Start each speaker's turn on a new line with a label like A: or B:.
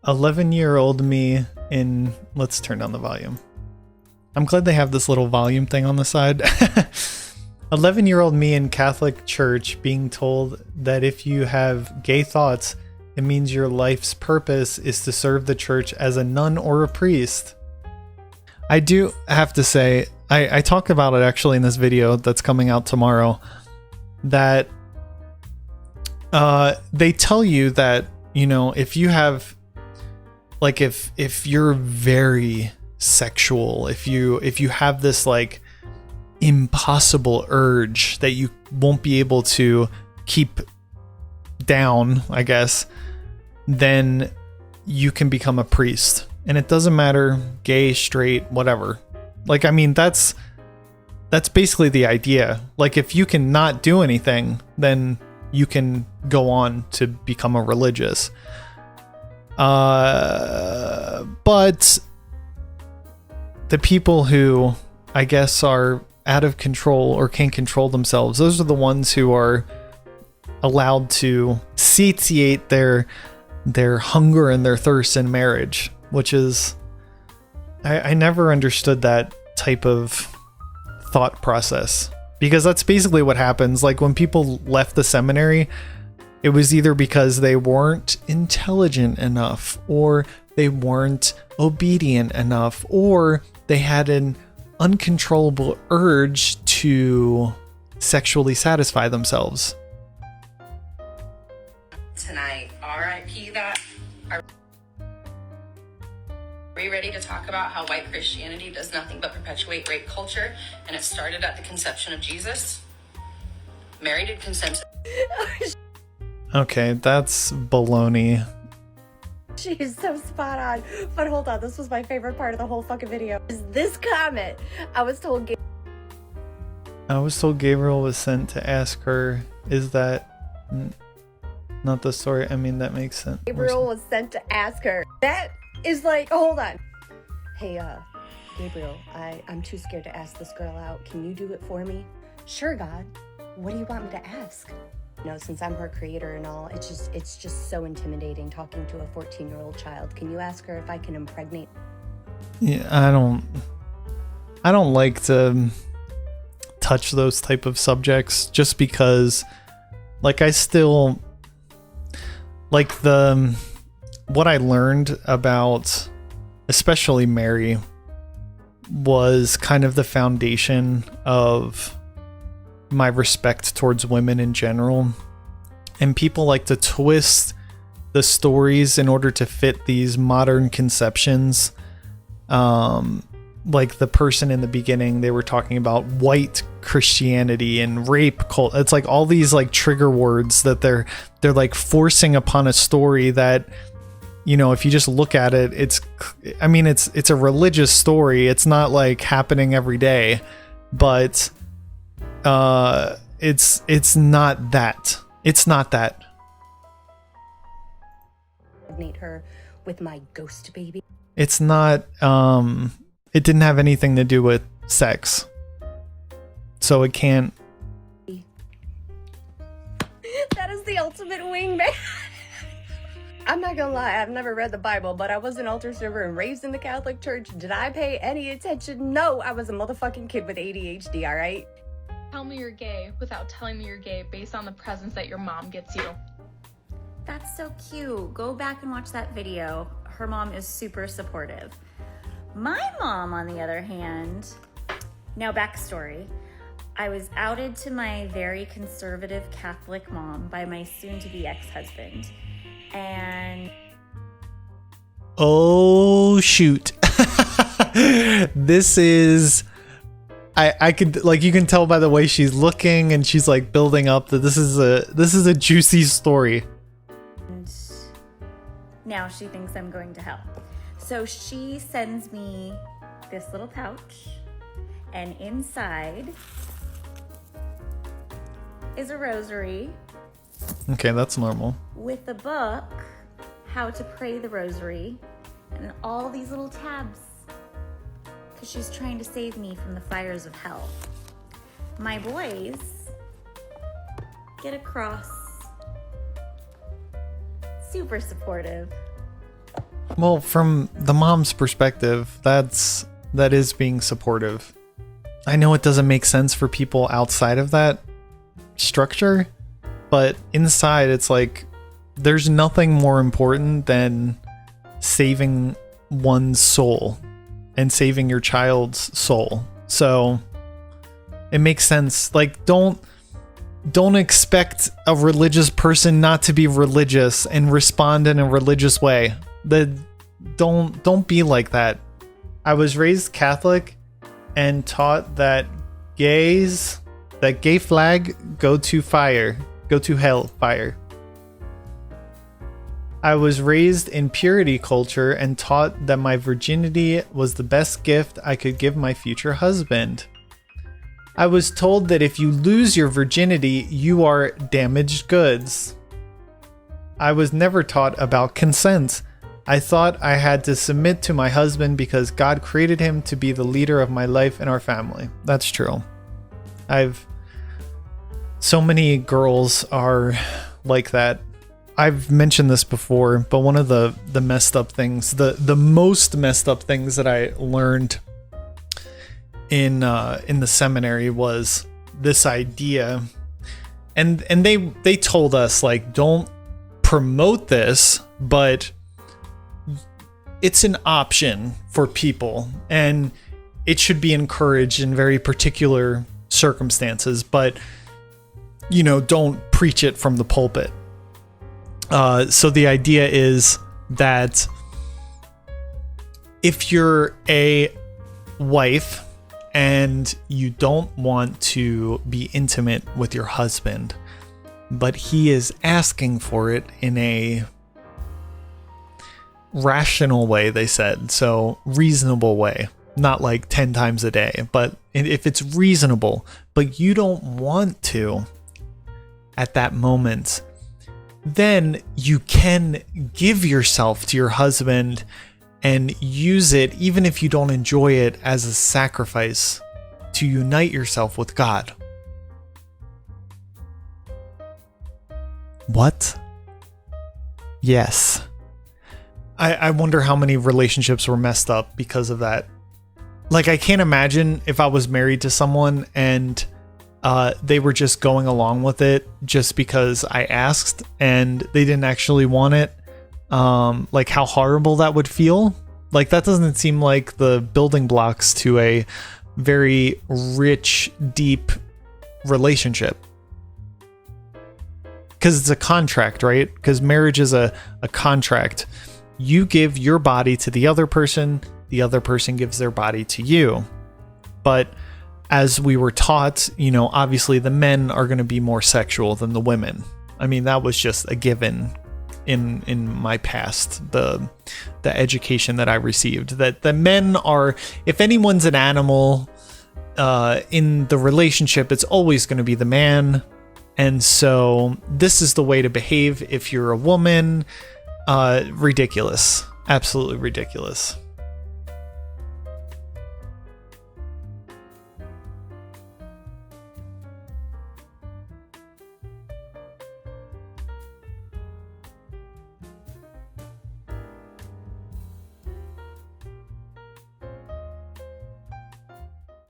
A: 11-year-old me in... Let's turn down the volume. I'm glad they have this little volume thing on the side. 11-year-old me in Catholic Church being told that if you have gay thoughts, it means your life's purpose is to serve the church as a nun or a priest. I do have to say, I talked about it actually in this video that's coming out tomorrow, that they tell you that, you know, if you have, like, if you're very sexual, if you have this like impossible urge that you won't be able to keep down, I guess, then you can become a priest. And it doesn't matter, gay, straight, whatever. Like, I mean, that's basically the idea. Like, if you can not do anything, then you can go on to become a religious. But the people who, I guess, are out of control or can't control themselves, those are the ones who are allowed to satiate their hunger and their thirst in marriage, which is, I never understood that type of thought process, because that's basically what happens. Like, when people left the seminary, it was either because they weren't intelligent enough, or they weren't obedient enough, or they had an uncontrollable urge to sexually satisfy themselves.
B: Tonight, R.I.P. that. Are we ready to talk about how white Christianity does nothing but perpetuate rape culture, and it started at the conception of Jesus? Mary did consent.
A: Okay, that's baloney.
C: She is so spot on. But hold on, this was my favorite part of the whole fucking video. Is this comment? I was told
A: Gabriel was sent to ask her, is that not the story? I mean, that makes sense.
C: Gabriel was sent to ask her. That is like, hold on. Hey, Gabriel, I'm too scared to ask this girl out. Can you do it for me? Sure, God. What do you want me to ask? You know, since I'm her creator and all, it's just so intimidating talking to a 14-year-old child. Can you ask her if I can impregnate?
A: Yeah, I don't like to touch those type of subjects, just because, like, I still like what I learned about especially Mary was kind of the foundation of my respect towards women in general. And people like to twist the stories in order to fit these modern conceptions. Like the person in the beginning, they were talking about white Christianity and rape cult. It's like all these like trigger words that they're like forcing upon a story that, you know, if you just look at it, it's a religious story. It's not like happening every day, but it's not that. It's not that.
C: Impregnate her with my ghost baby.
A: It's not, it didn't have anything to do with sex. So it can't.
C: That is the ultimate wingman. I'm not gonna lie, I've never read the Bible, but I was an altar server and raised in the Catholic Church. Did I pay any attention? No, I was a motherfucking kid with ADHD, alright?
D: Tell me you're gay without telling me you're gay based on the presents that your mom gets you.
E: That's so cute. Go back and watch that video. Her mom is super supportive. My mom, on the other hand, now backstory. I was outed to my very conservative Catholic mom by my soon-to-be ex-husband. And
A: oh shoot. This is, I could, like, you can tell by the way she's looking and she's like building up that this is a juicy story.
E: And now she thinks I'm going to hell. So she sends me this little pouch, and inside is a rosary.
A: Okay, that's normal.
E: With the book, How to Pray the Rosary, and all these little tabs, because she's trying to save me from the fires of hell. My boys get a cross. Super supportive.
A: Well, from the mom's perspective, that is being supportive. I know it doesn't make sense for people outside of that structure, but inside it's like there's nothing more important than saving one's soul and saving your child's soul. So it makes sense. Like, don't expect a religious person not to be religious and respond in a religious way. Don't be like that. I was raised Catholic and taught that gay flag go to hell fire. I was raised in purity culture and taught that my virginity was the best gift I could give my future husband. I was told that if you lose your virginity, you are damaged goods. I was never taught about consent. I thought I had to submit to my husband because God created him to be the leader of my life and our family. That's true. So many girls are like that. I've mentioned this before, but one of the messed up things, the most messed up things that I learned in the seminary was this idea, and they told us, like, don't promote this, but it's an option for people and it should be encouraged in very particular circumstances, but don't preach it from the pulpit. So the idea is that if you're a wife and you don't want to be intimate with your husband, but he is asking for it in a rational way, they said, so reasonable way, not like 10 times a day, but if it's reasonable, but you don't want to at that moment, then you can give yourself to your husband and use it, even if you don't enjoy it, as a sacrifice to unite yourself with God. What? Yes. I wonder how many relationships were messed up because of that. Like, I can't imagine if I was married to someone and they were just going along with it just because I asked and they didn't actually want it. Like, how horrible that would feel. Like, that doesn't seem like the building blocks to a very rich, deep relationship. Because it's a contract, right? Because marriage is a contract. You give your body to the other person gives their body to you. But as we were taught, obviously the men are going to be more sexual than the women. I mean, that was just a given in my past, the education that I received, that the men are, if anyone's an animal in the relationship, it's always going to be the man. And so this is the way to behave if you're a woman. Ridiculous. Absolutely ridiculous.